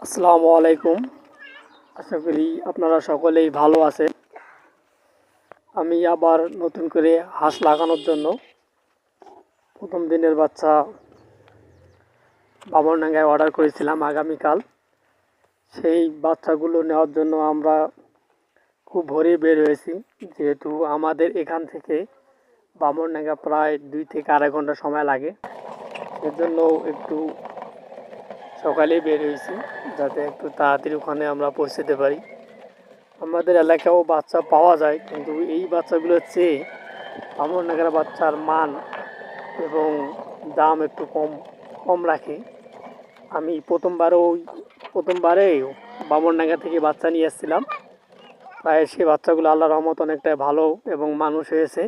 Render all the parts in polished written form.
আসসালামু আলাইকুম। আশা করি আপনারা সকলেই ভালো আছেন। আমি আবার নতুন করে হাঁস লাগানোর জন্য প্রথম দিনের বাচ্চা বামনডাঙ্গায় অর্ডার করেছিলাম আগামীকাল। সেই বাচ্চাগুলো নেওয়ার জন্য আমরা খুব ভোরে বের হয়েছি, যেহেতু আমাদের এখান থেকে বামনডাঙ্গা প্রায় 2 থেকে 2.5 ঘন্টা সময় লাগে। সেজন্য একটু সকালেই বের হয়েছি, যাতে একটু তাড়াতাড়ি ওখানে আমরা পৌঁছতে পারি। আমাদের এলাকাও বাচ্চা পাওয়া যায়, কিন্তু এই বাচ্চাগুলোর চেয়ে বামনডাঙ্গার বাচ্চার মান এবং দাম একটু কম কম রাখে। আমি প্রথমবারে বামনডাঙ্গা থেকে বাচ্চা নিয়ে এসেছিলাম। প্রায় সেই বাচ্চাগুলো আল্লাহর রহমত অনেকটাই ভালো এবং মানুষ হয়েছে,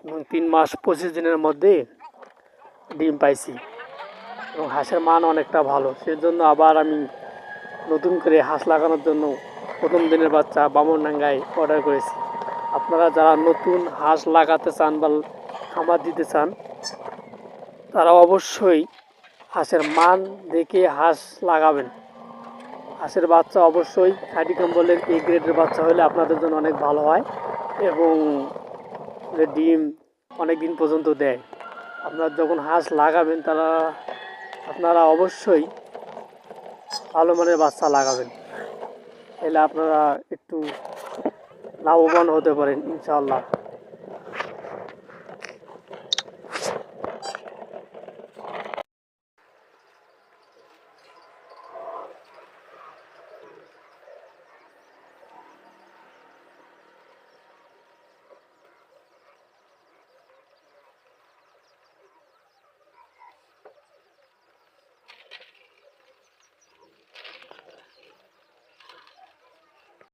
এবং 3 মাস 25 দিনের মধ্যে ডিম পাইছি এবং হাঁসের মান অনেকটা ভালো। সেজন্য আবার আমি নতুন করে হাঁস লাগানোর জন্য প্রথম দিনের বাচ্চা বামনডাঙ্গায় অর্ডার করেছি। আপনারা যারা নতুন হাঁস লাগাতে চান বা খামার দিতে চান, তারা অবশ্যই হাঁসের মান দেখে হাঁস লাগাবেন। হাঁসের বাচ্চা অবশ্যই খাঁটি কম্বলের A গ্রেডের বাচ্চা হলে আপনাদের জন্য অনেক ভালো হয় এবং ডিম অনেক দিন পর্যন্ত দেয়। আপনারা যখন হাঁস লাগাবেন আপনারা অবশ্যই ভালো মানের বাচ্চা লাগাবেন, তাহলে আপনারা একটু লাভবান হতে পারেন ইনশাআল্লাহ।